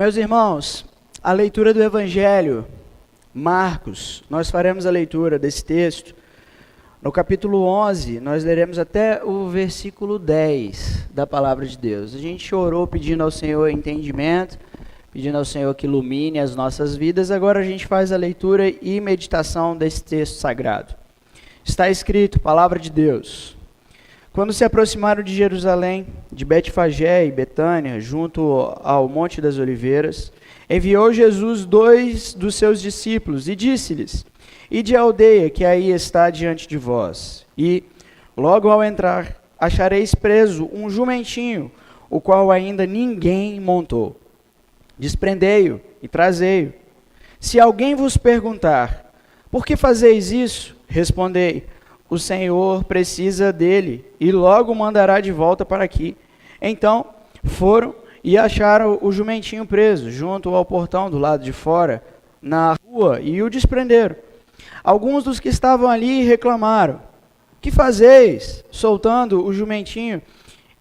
Meus irmãos, a leitura do Evangelho, Marcos, nós faremos a leitura desse texto. No capítulo 11, nós leremos até o versículo 10 da palavra de Deus. A gente orou pedindo ao Senhor entendimento, pedindo ao Senhor que ilumine as nossas vidas. Agora a gente faz a leitura e meditação desse texto sagrado. Está escrito, palavra de Deus. Quando se aproximaram de Jerusalém, de Betfagé e Betânia, junto ao Monte das Oliveiras, enviou Jesus 2 dos seus discípulos e disse-lhes: Ide à aldeia que aí está diante de vós, e, logo ao entrar, achareis preso um jumentinho, o qual ainda ninguém montou. Desprendei-o e trazei-o. Se alguém vos perguntar, por que fazeis isso? Respondei, o Senhor precisa dele e logo mandará de volta para aqui. Então foram e acharam o jumentinho preso junto ao portão do lado de fora, na rua, e o desprenderam. Alguns dos que estavam ali reclamaram: que fazeis, soltando o jumentinho?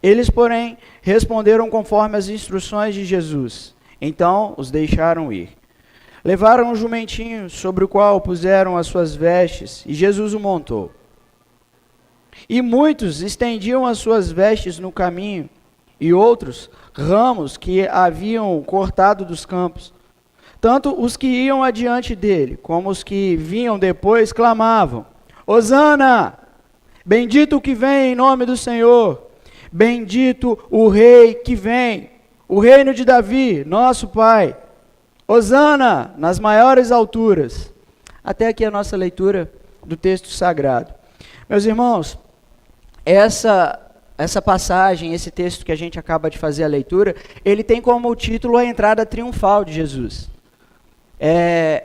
Eles, porém, responderam conforme as instruções de Jesus. Então os deixaram ir. Levaram o jumentinho, sobre o qual puseram as suas vestes, e Jesus o montou. E muitos estendiam as suas vestes no caminho, e outros ramos que haviam cortado dos campos. Tanto os que iam adiante dele, como os que vinham depois, clamavam: Hosana! Bendito o que vem em nome do Senhor! Bendito o Rei que vem, o reino de Davi, nosso Pai! Hosana nas maiores alturas! Até aqui a nossa leitura do texto sagrado. Meus irmãos, essa passagem, esse texto que a gente acaba de fazer a leitura, ele tem como título a entrada triunfal de Jesus.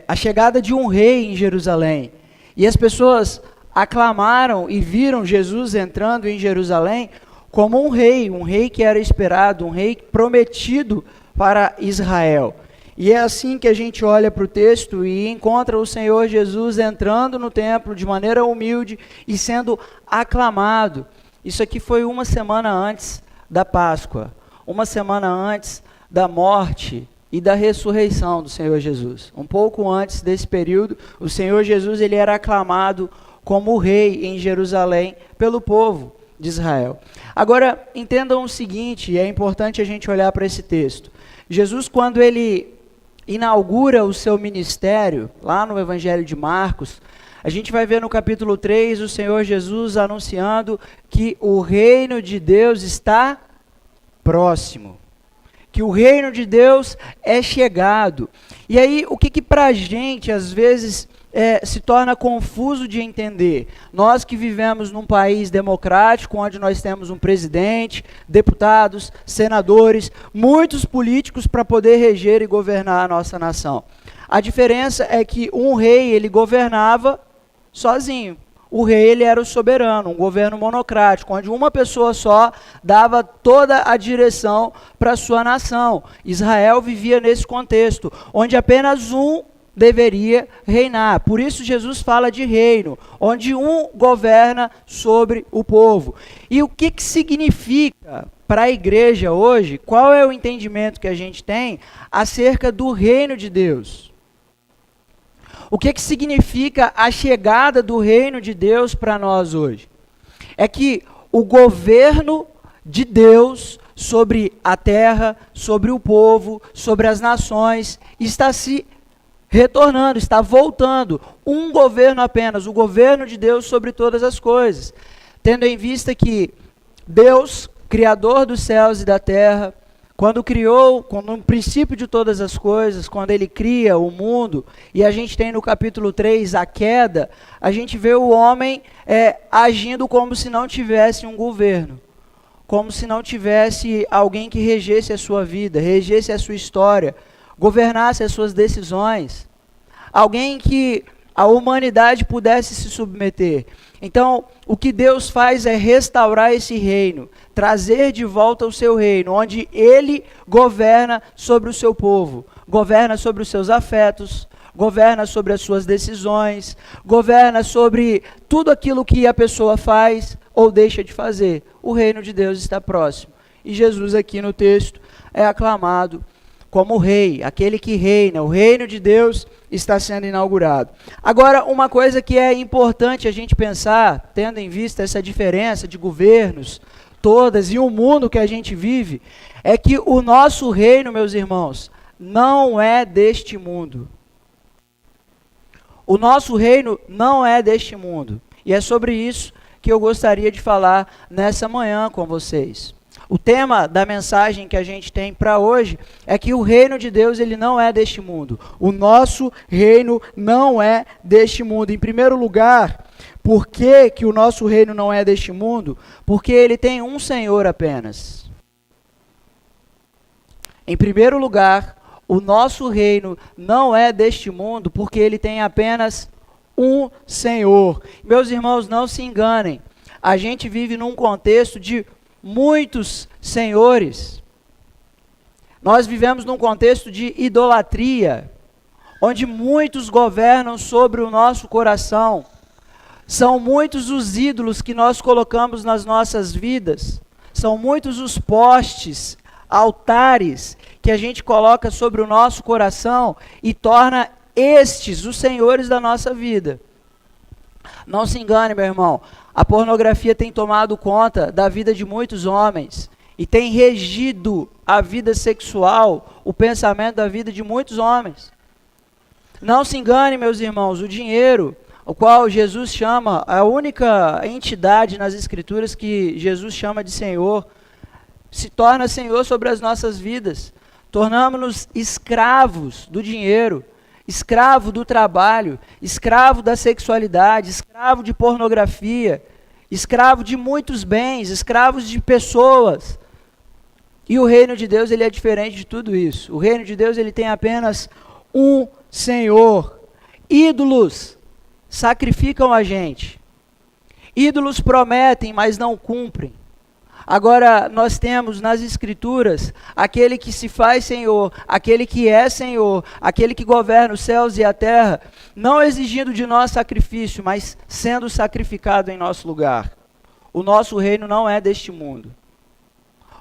A chegada de um rei em Jerusalém. E as pessoas aclamaram e viram Jesus entrando em Jerusalém como um rei que era esperado, um rei prometido para Israel. E é assim que a gente olha para o texto e encontra o Senhor Jesus entrando no templo de maneira humilde e sendo aclamado. Isso aqui foi uma semana antes da Páscoa, uma semana antes da morte e da ressurreição do Senhor Jesus. Um pouco antes desse período, o Senhor Jesus ele era aclamado como rei em Jerusalém pelo povo de Israel. Agora, entendam o seguinte, é importante a gente olhar para esse texto. Jesus, quando ele inaugura o seu ministério, lá no Evangelho de Marcos, a gente vai ver no capítulo 3 o Senhor Jesus anunciando que o reino de Deus está próximo, que o reino de Deus é chegado. E aí, o que para a gente, às vezes, se torna confuso de entender? Nós que vivemos num país democrático, onde nós temos um presidente, deputados, senadores, muitos políticos para poder reger e governar a nossa nação. A diferença é que um rei, ele governava sozinho. O rei, ele era o soberano, um governo monocrático, onde uma pessoa só dava toda a direção para a sua nação. Israel vivia nesse contexto, onde apenas um deveria reinar. Por isso Jesus fala de reino, onde um governa sobre o povo. E o que significa para a igreja hoje? Qual é o entendimento que a gente tem acerca do reino de Deus? O que significa a chegada do reino de Deus para nós hoje? É que o governo de Deus sobre a terra, sobre o povo, sobre as nações, está se retornando, está voltando. Um governo apenas, o governo de Deus sobre todas as coisas. Tendo em vista que Deus, Criador dos céus e da terra, quando no princípio de todas as coisas, quando ele cria o mundo, e a gente tem no capítulo 3 a queda, a gente vê o homem agindo como se não tivesse um governo, como se não tivesse alguém que regesse a sua vida, regesse a sua história, governasse as suas decisões, alguém que a humanidade pudesse se submeter. Então, o que Deus faz é restaurar esse reino, trazer de volta o seu reino, onde ele governa sobre o seu povo, governa sobre os seus afetos, governa sobre as suas decisões, governa sobre tudo aquilo que a pessoa faz ou deixa de fazer. O reino de Deus está próximo. E Jesus aqui no texto é aclamado como rei, aquele que reina. O reino de Deus está sendo inaugurado. Agora, uma coisa que é importante a gente pensar, tendo em vista essa diferença de governos todas e o mundo que a gente vive, é que o nosso reino, meus irmãos, não é deste mundo. O nosso reino não é deste mundo. E é sobre isso que eu gostaria de falar nessa manhã com vocês. O tema da mensagem que a gente tem para hoje é que o reino de Deus, ele não é deste mundo. O nosso reino não é deste mundo. Em primeiro lugar, por que o nosso reino não é deste mundo? Porque ele tem um Senhor apenas. Em primeiro lugar, o nosso reino não é deste mundo porque ele tem apenas um Senhor. Meus irmãos, não se enganem. A gente vive num contexto de muitos senhores. Nós vivemos num contexto de idolatria, onde muitos governam sobre o nosso coração. São muitos os ídolos que nós colocamos nas nossas vidas. São muitos os postes, altares que a gente coloca sobre o nosso coração e torna estes os senhores da nossa vida. Não se engane, meu irmão. A pornografia tem tomado conta da vida de muitos homens e tem regido a vida sexual, o pensamento da vida de muitos homens. Não se engane, meus irmãos, o dinheiro, o qual Jesus chama, a única entidade nas Escrituras que Jesus chama de Senhor, se torna Senhor sobre as nossas vidas. Tornamos-nos escravos do dinheiro, escravo do trabalho, escravo da sexualidade, escravo de pornografia, escravo de muitos bens, escravos de pessoas. E o reino de Deus, ele é diferente de tudo isso. O reino de Deus, ele tem apenas um Senhor. Ídolos sacrificam a gente. Ídolos prometem, mas não cumprem. Agora, nós temos nas Escrituras aquele que se faz Senhor, aquele que é Senhor, aquele que governa os céus e a terra, não exigindo de nós sacrifício, mas sendo sacrificado em nosso lugar. O nosso reino não é deste mundo.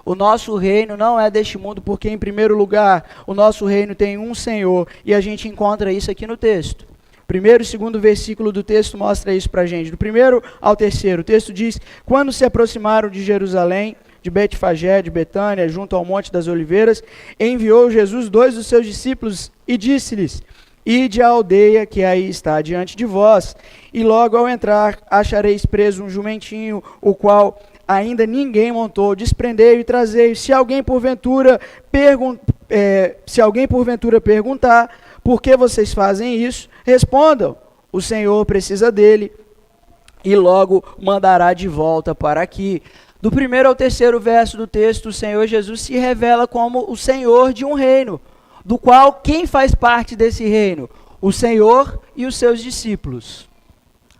O nosso reino não é deste mundo porque, em primeiro lugar, o nosso reino tem um Senhor, e a gente encontra isso aqui no texto. Primeiro e segundo versículo do texto mostra isso para a gente. Do primeiro ao terceiro, o texto diz: quando se aproximaram de Jerusalém, de Betfagé, de Betânia, junto ao Monte das Oliveiras, enviou Jesus 2 dos seus discípulos e disse-lhes: ide à aldeia que aí está diante de vós, e logo ao entrar achareis preso um jumentinho, o qual ainda ninguém montou, desprendei-o e trazei-o. Se alguém porventura perguntar por que vocês fazem isso, respondam: o Senhor precisa dele e logo mandará de volta para aqui. Do primeiro ao terceiro verso do texto, o Senhor Jesus se revela como o Senhor de um reino, do qual quem faz parte desse reino? O Senhor e os seus discípulos.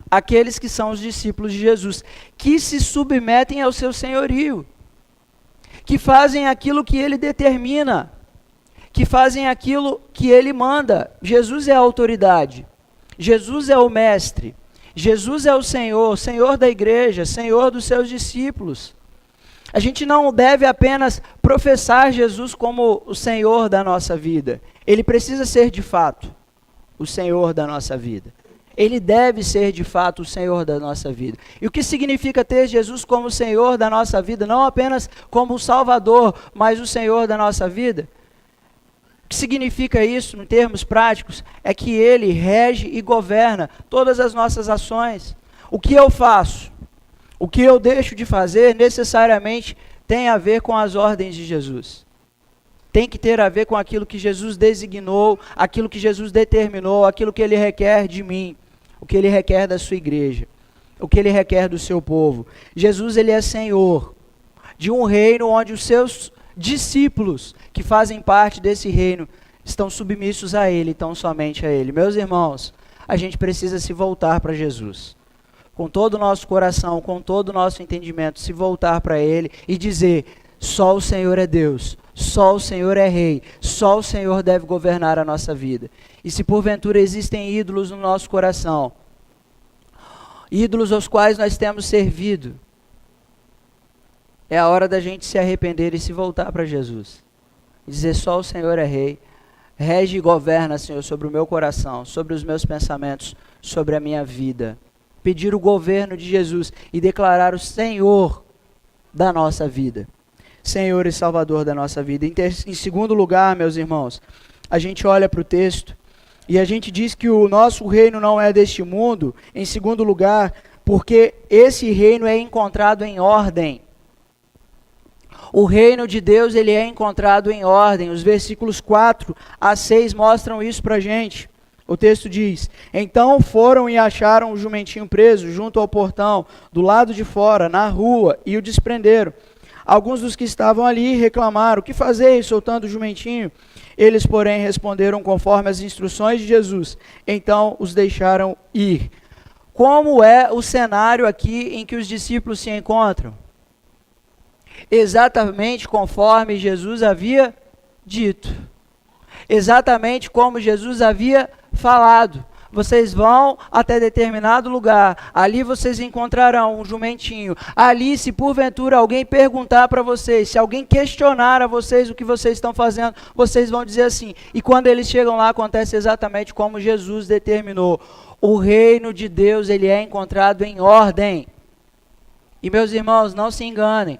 Aqueles que são os discípulos de Jesus, que se submetem ao seu senhorio, que fazem aquilo que ele determina, que fazem aquilo que ele manda. Jesus é a autoridade, Jesus é o mestre, Jesus é o Senhor, Senhor da igreja, Senhor dos seus discípulos. A gente não deve apenas professar Jesus como o Senhor da nossa vida. Ele precisa ser de fato o Senhor da nossa vida. Ele deve ser de fato o Senhor da nossa vida. E o que significa ter Jesus como o Senhor da nossa vida? Não apenas como o Salvador, mas o Senhor da nossa vida. O que significa isso, em termos práticos, é que Ele rege e governa todas as nossas ações. O que eu faço, o que eu deixo de fazer, necessariamente tem a ver com as ordens de Jesus. Tem que ter a ver com aquilo que Jesus designou, aquilo que Jesus determinou, aquilo que Ele requer de mim, o que Ele requer da sua igreja, o que Ele requer do seu povo. Jesus, Ele é Senhor de um reino onde os seus discípulos que fazem parte desse reino estão submissos a Ele, tão somente a Ele. Meus irmãos, a gente precisa se voltar para Jesus. Com todo o nosso coração, com todo o nosso entendimento, se voltar para Ele e dizer: só o Senhor é Deus, só o Senhor é Rei, só o Senhor deve governar a nossa vida. E se porventura existem ídolos no nosso coração, ídolos aos quais nós temos servido, é a hora da gente se arrepender e se voltar para Jesus. e dizer: só o Senhor é rei. Rege e governa, Senhor, sobre o meu coração, sobre os meus pensamentos, sobre a minha vida. Pedir o governo de Jesus e declarar o Senhor da nossa vida. Senhor e Salvador da nossa vida. Em segundo lugar, meus irmãos, a gente olha para o texto e a gente diz que o nosso reino não é deste mundo. Em segundo lugar, porque esse reino é encontrado em ordem. O reino de Deus, ele é encontrado em ordem. Os versículos 4 a 6 mostram isso para a gente. O texto diz: então foram e acharam o jumentinho preso junto ao portão, do lado de fora, na rua, e o desprenderam. Alguns dos que estavam ali reclamaram: que fazeis soltando o jumentinho? Eles, porém, responderam conforme as instruções de Jesus. Então os deixaram ir. Como é o cenário aqui em que os discípulos se encontram? Exatamente conforme Jesus havia dito. Exatamente como Jesus havia falado. Vocês vão até determinado lugar, ali vocês encontrarão um jumentinho. Ali, se porventura alguém perguntar para vocês, se alguém questionar a vocês o que vocês estão fazendo, vocês vão dizer assim. E quando eles chegam lá, acontece exatamente como Jesus determinou. O reino de Deus, ele é encontrado em ordem. E meus irmãos, não se enganem.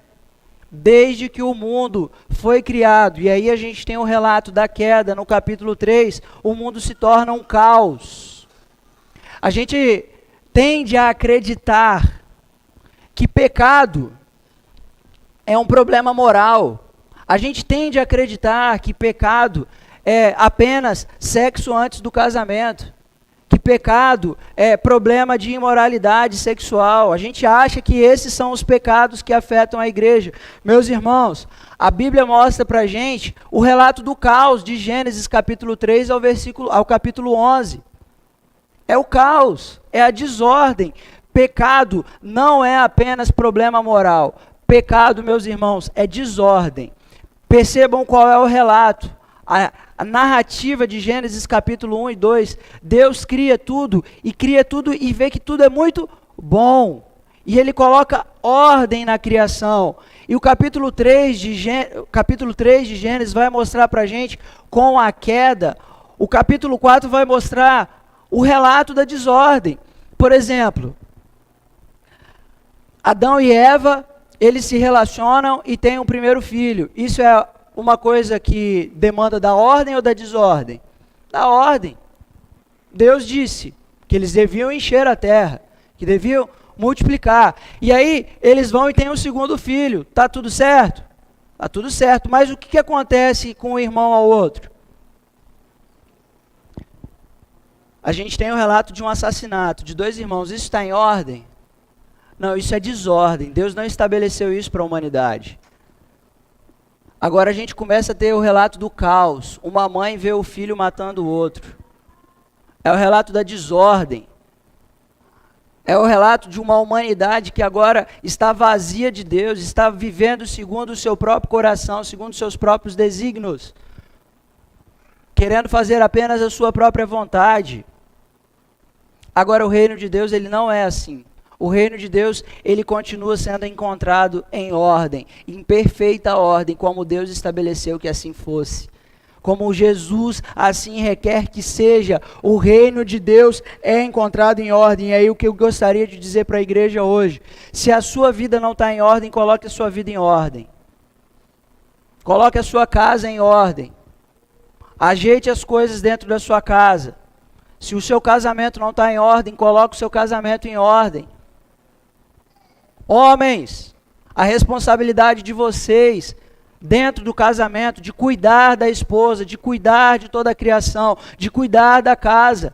Desde que o mundo foi criado, e aí a gente tem o relato da queda no capítulo 3, o mundo se torna um caos. A gente tende a acreditar que pecado é um problema moral. A gente tende a acreditar que pecado é apenas sexo antes do casamento. Que pecado é problema de imoralidade sexual. A gente acha que esses são os pecados que afetam a igreja. Meus irmãos, a Bíblia mostra pra gente o relato do caos de Gênesis capítulo 3 ao capítulo 11. É o caos, é a desordem. Pecado não é apenas problema moral. Pecado, meus irmãos, é desordem. Percebam qual é o relato. A narrativa de Gênesis capítulo 1 e 2, Deus cria tudo e vê que tudo é muito bom. E ele coloca ordem na criação. E o capítulo 3 de Gênesis vai mostrar para a gente com a queda. O capítulo 4 vai mostrar o relato da desordem. Por exemplo, Adão e Eva, eles se relacionam e têm um primeiro filho. Isso é uma coisa que demanda da ordem ou da desordem? Da ordem. Deus disse que eles deviam encher a terra, que deviam multiplicar. E aí, eles vão e têm um segundo filho. Está tudo certo? Está tudo certo. Mas o que acontece com um irmão ao outro? A gente tem o relato de um assassinato de dois irmãos. Isso está em ordem? Não, isso é desordem. Deus não estabeleceu isso para a humanidade. Agora a gente começa a ter o relato do caos. Uma mãe vê o filho matando o outro. É o relato da desordem. É o relato de uma humanidade que agora está vazia de Deus, está vivendo segundo o seu próprio coração, segundo os seus próprios desígnios, querendo fazer apenas a sua própria vontade. Agora o reino de Deus, ele não é assim. O reino de Deus, ele continua sendo encontrado em ordem, em perfeita ordem, como Deus estabeleceu que assim fosse. Como Jesus assim requer que seja, o reino de Deus é encontrado em ordem. E aí o que eu gostaria de dizer para a igreja hoje: se a sua vida não está em ordem, coloque a sua vida em ordem. Coloque a sua casa em ordem. Ajeite as coisas dentro da sua casa. Se o seu casamento não está em ordem, coloque o seu casamento em ordem. Homens, a responsabilidade de vocês dentro do casamento, de cuidar da esposa, de cuidar de toda a criação, de cuidar da casa,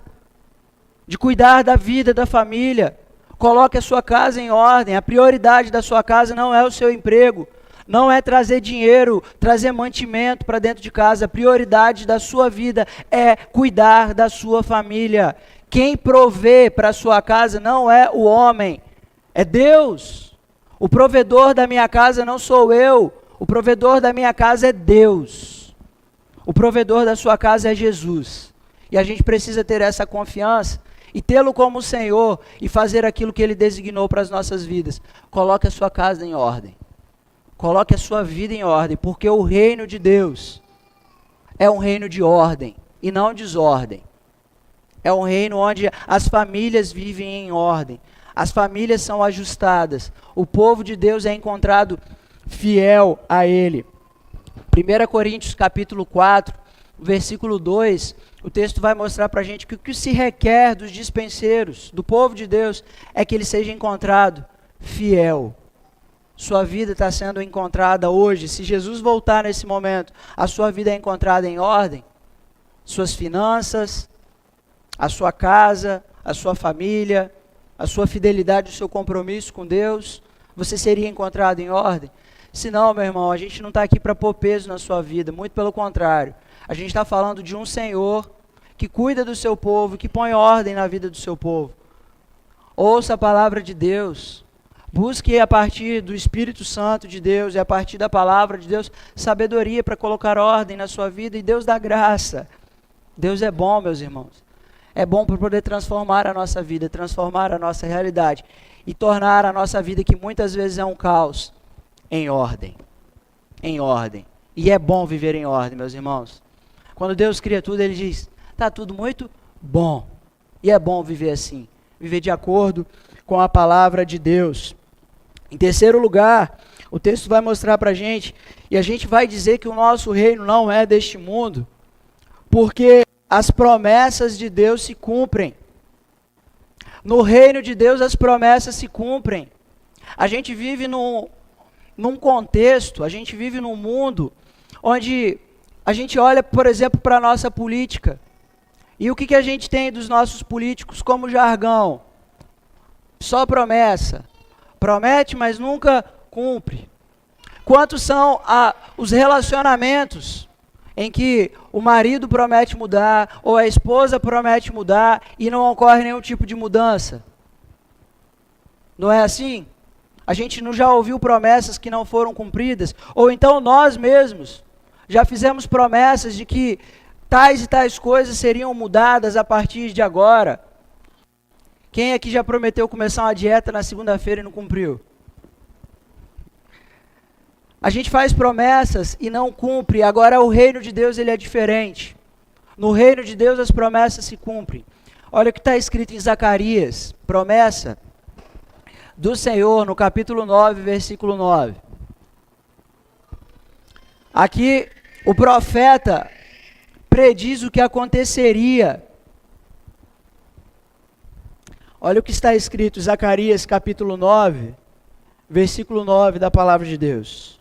de cuidar da vida da família. Coloque a sua casa em ordem. A prioridade da sua casa não é o seu emprego, não é trazer dinheiro, trazer mantimento para dentro de casa. A prioridade da sua vida é cuidar da sua família. Quem provê para a sua casa não é o homem, é Deus. O provedor da minha casa não sou eu. O provedor da minha casa é Deus. O provedor da sua casa é Jesus. E a gente precisa ter essa confiança e tê-lo como Senhor e fazer aquilo que Ele designou para as nossas vidas. Coloque a sua casa em ordem. Coloque a sua vida em ordem, porque o reino de Deus, é um reino de ordem e não desordem. É um reino onde as famílias vivem em ordem. As famílias são ajustadas. O povo de Deus é encontrado fiel a Ele. 1 Coríntios capítulo 4, versículo 2, o texto vai mostrar para a gente que o que se requer dos dispenseiros, do povo de Deus, é que ele seja encontrado fiel. Sua vida está sendo encontrada hoje. Se Jesus voltar nesse momento, a sua vida é encontrada em ordem. Suas finanças, a sua casa, a sua família, a sua fidelidade, o seu compromisso com Deus, você seria encontrado em ordem? Se não, meu irmão, a gente não está aqui para pôr peso na sua vida, muito pelo contrário. A gente está falando de um Senhor que cuida do seu povo, que põe ordem na vida do seu povo. Ouça a palavra de Deus. Busque a partir do Espírito Santo de Deus e a partir da palavra de Deus, sabedoria para colocar ordem na sua vida, e Deus dá graça. Deus é bom, meus irmãos. É bom para poder transformar a nossa vida, transformar a nossa realidade e tornar a nossa vida, que muitas vezes é um caos, em ordem. Em ordem. E é bom viver em ordem, meus irmãos. Quando Deus cria tudo, Ele diz, está tudo muito bom. E é bom viver assim, viver de acordo com a palavra de Deus. Em terceiro lugar, o texto vai mostrar para a gente, e a gente vai dizer que o nosso reino não é deste mundo, porque as promessas de Deus se cumprem. No reino de Deus as promessas se cumprem. A gente vive num contexto, a gente vive num mundo onde a gente olha, por exemplo, para a nossa política. E o que a gente tem dos nossos políticos como jargão? Só promessa. Promete, mas nunca cumpre. Quantos são os relacionamentos em que o marido promete mudar, ou a esposa promete mudar, e não ocorre nenhum tipo de mudança? Não é assim? A gente não já ouviu promessas que não foram cumpridas? Ou então nós mesmos já fizemos promessas de que tais e tais coisas seriam mudadas a partir de agora? Quem aqui já prometeu começar uma dieta na segunda-feira e não cumpriu? A gente faz promessas e não cumpre. Agora o reino de Deus, ele é diferente. No reino de Deus as promessas se cumprem. Olha o que está escrito em Zacarias, promessa do Senhor, no capítulo 9, versículo 9. Aqui o profeta prediz o que aconteceria. Olha o que está escrito em Zacarias capítulo 9, versículo 9 da palavra de Deus.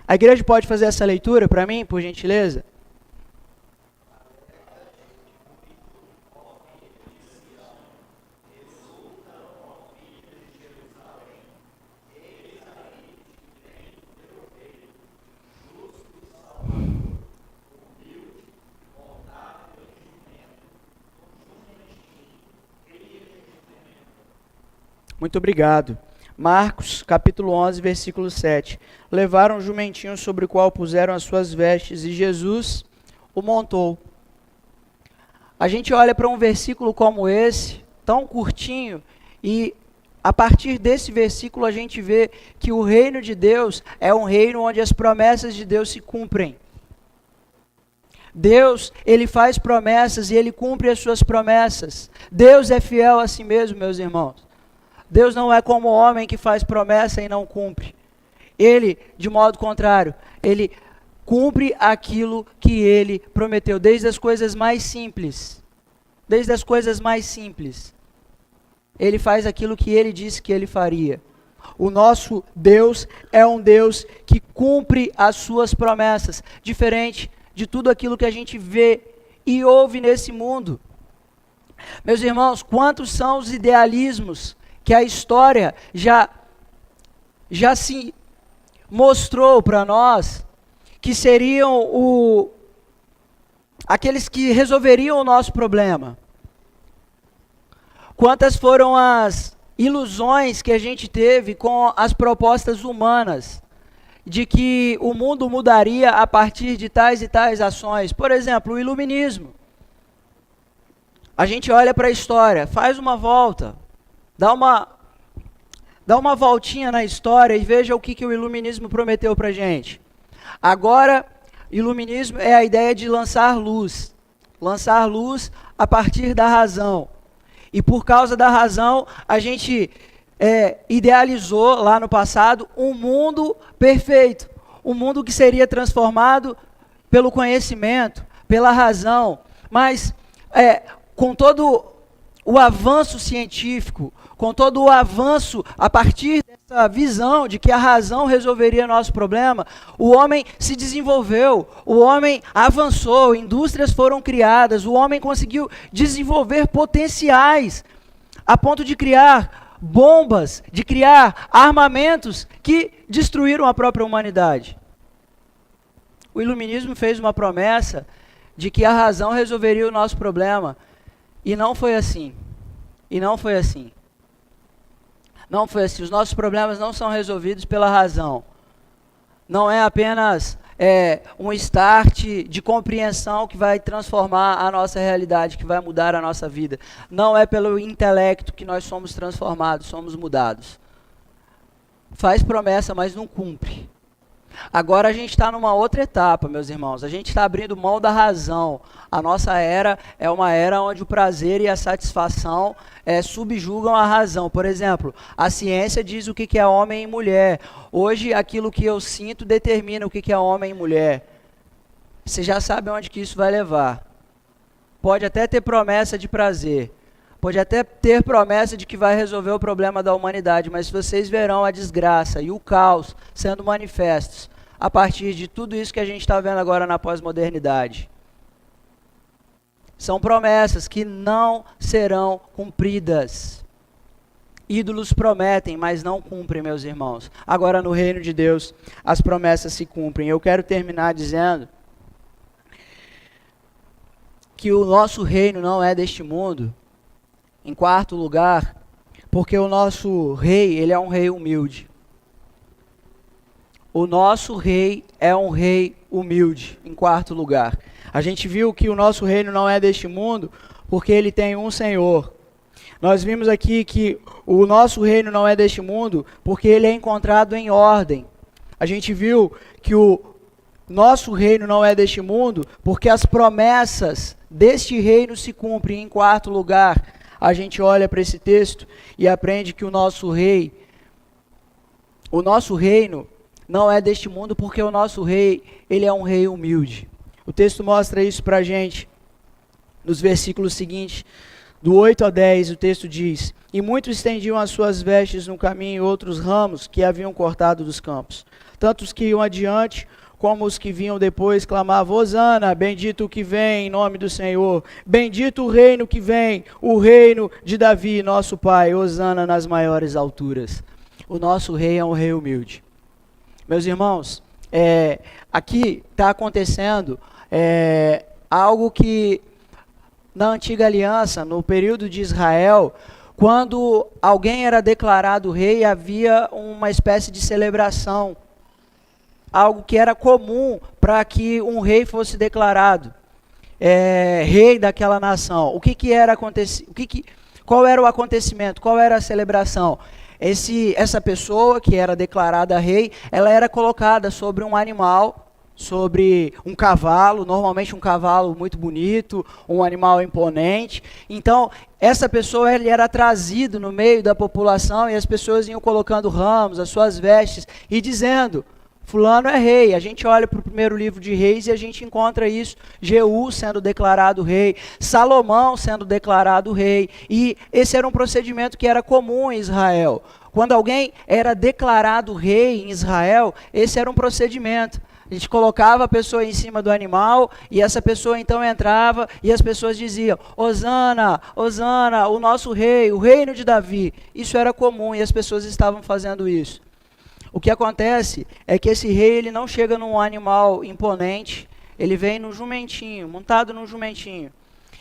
A igreja pode fazer essa leitura para mim, por gentileza? Muito obrigado. Marcos, capítulo 11, versículo 7. Levaram um jumentinho sobre o qual puseram as suas vestes, e Jesus o montou. A gente olha para um versículo como esse, tão curtinho, e a partir desse versículo a gente vê que o reino de Deus é um reino onde as promessas de Deus se cumprem. Deus, ele faz promessas e ele cumpre as suas promessas. Deus é fiel a si mesmo, meus irmãos. Deus não é como o homem que faz promessa e não cumpre. Ele, de modo contrário, ele cumpre aquilo que ele prometeu, desde as coisas mais simples. Desde as coisas mais simples. Ele faz aquilo que ele disse que ele faria. O nosso Deus é um Deus que cumpre as suas promessas, diferente de tudo aquilo que a gente vê e ouve nesse mundo. Meus irmãos, quantos são os idealismos que a história já se mostrou para nós, que seriam aqueles que resolveriam o nosso problema. Quantas foram as ilusões que a gente teve com as propostas humanas, de que o mundo mudaria a partir de tais e tais ações. Por exemplo, o iluminismo. A gente olha para a história, faz uma volta, dá uma voltinha na história e veja o que o iluminismo prometeu para a gente. Agora, Iluminismo é a ideia de lançar luz a partir da razão. E por causa da razão, a gente idealizou lá no passado um mundo perfeito, um mundo que seria transformado pelo conhecimento, pela razão, mas com todo o avanço científico, com todo o avanço a partir dessa visão de que a razão resolveria nosso problema, o homem se desenvolveu, o homem avançou, indústrias foram criadas, o homem conseguiu desenvolver potenciais a ponto de criar bombas, de criar armamentos que destruíram a própria humanidade. O iluminismo fez uma promessa de que a razão resolveria o nosso problema, e não foi assim. E não foi assim. Não foi assim. Os nossos problemas não são resolvidos pela razão. Não é apenas um start de compreensão que vai transformar a nossa realidade, que vai mudar a nossa vida. Não é pelo intelecto que nós somos transformados, somos mudados. Faz promessa, mas não cumpre. Agora a gente está numa outra etapa, meus irmãos. A gente está abrindo mão da razão. A nossa era é uma era onde o prazer e a satisfação subjugam a razão. Por exemplo, a ciência diz o que é homem e mulher. Hoje, aquilo que eu sinto determina o que é homem e mulher. Você já sabe onde que isso vai levar. Pode até ter promessa de prazer. Pode até ter promessa de que vai resolver o problema da humanidade, mas vocês verão a desgraça e o caos sendo manifestos a partir de tudo isso que a gente está vendo agora na pós-modernidade. São promessas que não serão cumpridas. Ídolos prometem, mas não cumprem, meus irmãos. Agora, no reino de Deus, as promessas se cumprem. Eu quero terminar dizendo que o nosso reino não é deste mundo. Em quarto lugar, porque o nosso rei, ele é um rei humilde. O nosso rei é um rei humilde, em quarto lugar. A gente viu que o nosso reino não é deste mundo, porque ele tem um Senhor. Nós vimos aqui que o nosso reino não é deste mundo, porque ele é encontrado em ordem. A gente viu que o nosso reino não é deste mundo, porque as promessas deste reino se cumprem. Em quarto lugar, a gente olha para esse texto e aprende que o nosso reino não é deste mundo, porque o nosso rei, ele é um rei humilde. O texto mostra isso para a gente nos versículos seguintes, do 8 a 10, o texto diz: E muitos estendiam as suas vestes no caminho, e outros ramos que haviam cortado dos campos. Tanto os que iam adiante, como os que vinham depois, clamavam: Hosana, bendito o que vem em nome do Senhor. Bendito o reino que vem, o reino de Davi, nosso pai. Hosana nas maiores alturas. O nosso rei é um rei humilde. Meus irmãos, aqui está acontecendo algo que na antiga aliança, no período de Israel, quando alguém era declarado rei, havia uma espécie de celebração. Algo que era comum para que um rei fosse declarado rei daquela nação. Qual era o acontecimento? Qual era a celebração? Essa pessoa que era declarada rei, ela era colocada sobre um animal, sobre um cavalo, normalmente um cavalo muito bonito, um animal imponente. Então, essa pessoa ele era trazido no meio da população e as pessoas iam colocando ramos, as suas vestes e dizendo: fulano é rei. A gente olha para o primeiro livro de Reis e a gente encontra isso. Jeú sendo declarado rei, Salomão sendo declarado rei. E esse era um procedimento que era comum em Israel. Quando alguém era declarado rei em Israel, esse era um procedimento. A gente colocava a pessoa em cima do animal e essa pessoa então entrava e as pessoas diziam: Hosana, Hosana, o nosso rei, o reino de Davi. Isso era comum e as pessoas estavam fazendo isso. O que acontece é que esse rei ele não chega num animal imponente, ele vem num jumentinho, montado num jumentinho.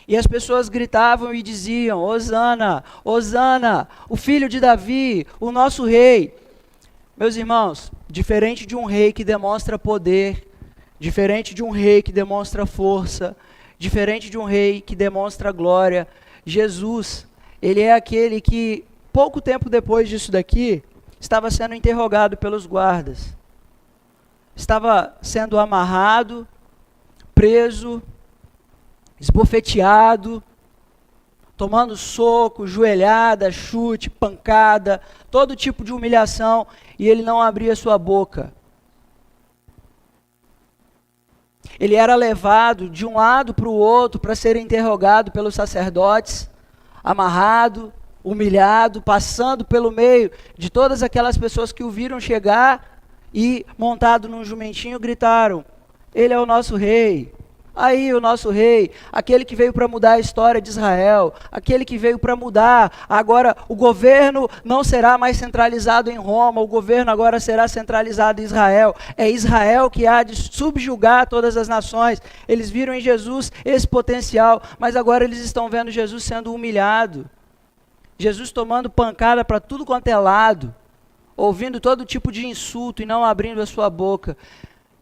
E as pessoas gritavam e diziam: Hosana, Hosana, o filho de Davi, o nosso rei. Meus irmãos, diferente de um rei que demonstra poder, diferente de um rei que demonstra força, diferente de um rei que demonstra glória, Jesus, ele é aquele que, pouco tempo depois disso daqui, estava sendo interrogado pelos guardas. Estava sendo amarrado preso, esbofeteado, tomando soco, joelhada, chute, pancada, todo tipo de humilhação, e ele não abria sua boca. Ele era levado de um lado para o outro para ser interrogado pelos sacerdotes, amarrado, humilhado, passando pelo meio de todas aquelas pessoas que o viram chegar e, montado num jumentinho, gritaram: ele é o nosso rei. Aí o nosso rei, aquele que veio para mudar a história de Israel, aquele que veio para mudar, agora o governo não será mais centralizado em Roma, o governo agora será centralizado em Israel. É Israel que há de subjugar todas as nações. Eles viram em Jesus esse potencial, mas agora eles estão vendo Jesus sendo humilhado, Jesus tomando pancada para tudo quanto é lado, ouvindo todo tipo de insulto e não abrindo a sua boca.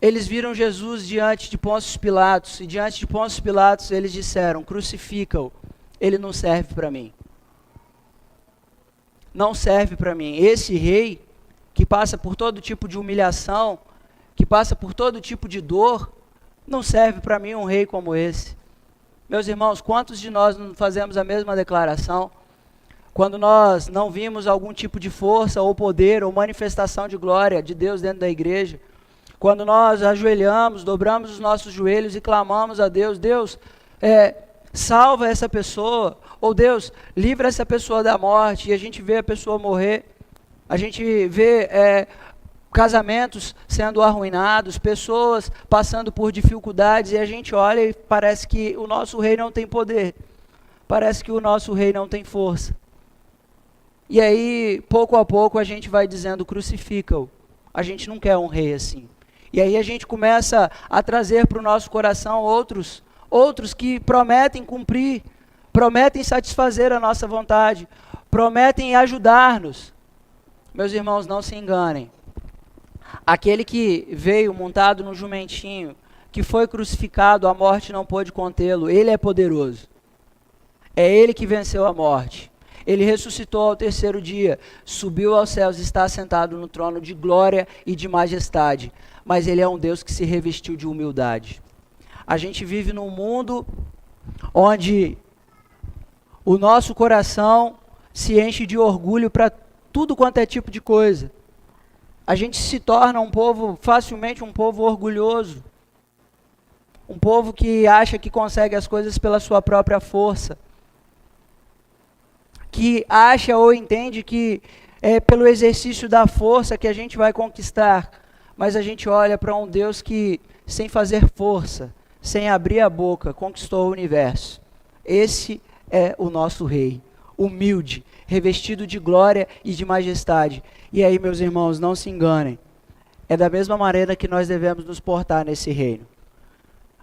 Eles viram Jesus diante de Pôncio Pilatos, e diante de Pôncio Pilatos eles disseram: crucifica-o, ele não serve para mim. Não serve para mim. Esse rei, que passa por todo tipo de humilhação, que passa por todo tipo de dor, não serve para mim um rei como esse. Meus irmãos, quantos de nós não fazemos a mesma declaração? Quando nós não vimos algum tipo de força, ou poder, ou manifestação de glória de Deus dentro da igreja, quando nós ajoelhamos, dobramos os nossos joelhos e clamamos a Deus: Deus, salva essa pessoa, ou Deus, livra essa pessoa da morte, e a gente vê a pessoa morrer, a gente vê casamentos sendo arruinados, pessoas passando por dificuldades, e a gente olha e parece que o nosso rei não tem poder, parece que o nosso rei não tem força. E aí, pouco a pouco, a gente vai dizendo: crucifica-o. A gente não quer um rei assim. E aí a gente começa a trazer para o nosso coração outros que prometem cumprir, prometem satisfazer a nossa vontade, prometem ajudar-nos. Meus irmãos, não se enganem. Aquele que veio montado no jumentinho, que foi crucificado, a morte não pôde contê-lo, ele é poderoso. É ele que venceu a morte. Ele ressuscitou ao terceiro dia, subiu aos céus e está sentado no trono de glória e de majestade. Mas ele é um Deus que se revestiu de humildade. A gente vive num mundo onde o nosso coração se enche de orgulho para tudo quanto é tipo de coisa. A gente se torna facilmente um povo orgulhoso. Um povo que acha que consegue as coisas pela sua própria força. Que acha ou entende que é pelo exercício da força que a gente vai conquistar. Mas a gente olha para um Deus que, sem fazer força, sem abrir a boca, conquistou o universo. Esse é o nosso rei, humilde, revestido de glória e de majestade. E aí, meus irmãos, não se enganem. É da mesma maneira que nós devemos nos portar nesse reino.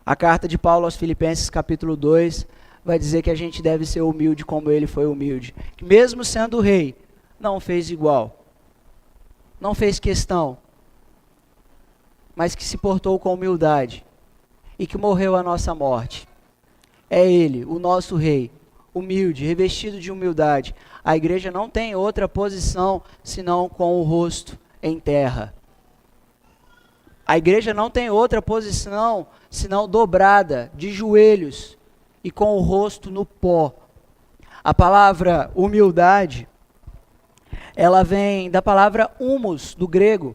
A carta de Paulo aos Filipenses, capítulo 2, vai dizer que a gente deve ser humilde como ele foi humilde. Que mesmo sendo rei, não fez igual. Não fez questão. Mas que se portou com humildade e que morreu a nossa morte. É ele, o nosso rei, humilde, revestido de humildade. A igreja não tem outra posição senão com o rosto em terra. A igreja não tem outra posição senão dobrada, de joelhos e com o rosto no pó. A palavra humildade, ela vem da palavra humus, do grego,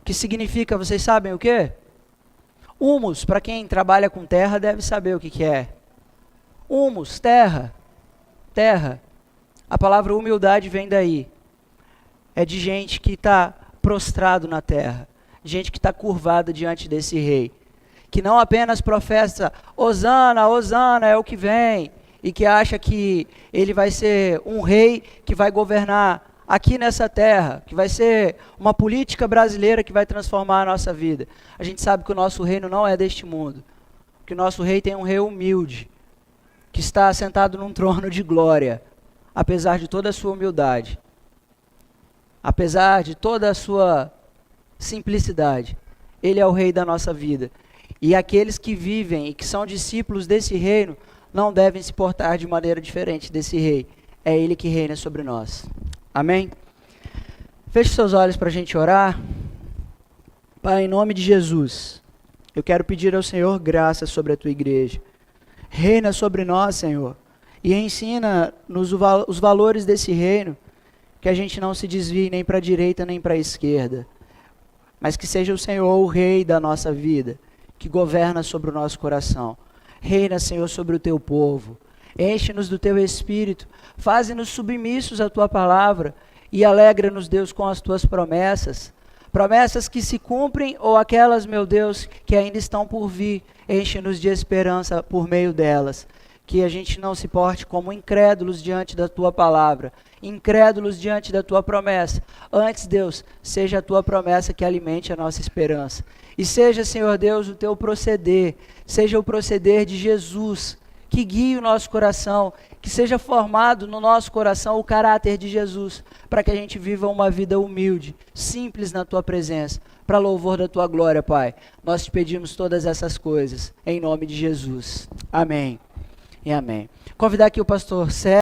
que significa, vocês sabem o quê? Humus, para quem trabalha com terra, deve saber o que é. Humus, terra. Terra. A palavra humildade vem daí. É de gente que está prostrado na terra. Gente que está curvada diante desse rei. Que não apenas professa, Hosana, Hosana é o que vem. E que acha que ele vai ser um rei que vai governar aqui nessa terra, que vai ser uma política brasileira que vai transformar a nossa vida. A gente sabe que o nosso reino não é deste mundo. Que o nosso rei tem um rei humilde, que está sentado num trono de glória, apesar de toda a sua humildade, apesar de toda a sua simplicidade. Ele é o rei da nossa vida. E aqueles que vivem e que são discípulos desse reino não devem se portar de maneira diferente desse rei. É ele que reina sobre nós. Amém? Feche seus olhos para a gente orar. Pai, em nome de Jesus, Eu quero pedir ao Senhor graça sobre a tua igreja. Reina sobre nós, Senhor, e ensina-nos os valores desse reino, que a gente não se desvie nem para a direita nem para a esquerda, mas que seja o Senhor o Rei da nossa vida, que governa sobre o nosso coração. Reina, Senhor, sobre o teu povo. Enche-nos do teu Espírito, faze-nos submissos à tua palavra e alegra-nos, Deus, com as tuas promessas. Promessas que se cumprem ou aquelas, meu Deus, que ainda estão por vir. Enche-nos de esperança por meio delas. Que a gente não se porte como incrédulos diante da tua palavra, incrédulos diante da tua promessa. Antes, Deus, seja a tua promessa que alimente a nossa esperança. E seja, Senhor Deus, o teu proceder, seja o proceder de Jesus, que guie o nosso coração, que seja formado no nosso coração o caráter de Jesus, para que a gente viva uma vida humilde, simples na tua presença, para louvor da tua glória, Pai. Nós te pedimos todas essas coisas, em nome de Jesus. Amém e amém. Convidar aqui o pastor Sérgio.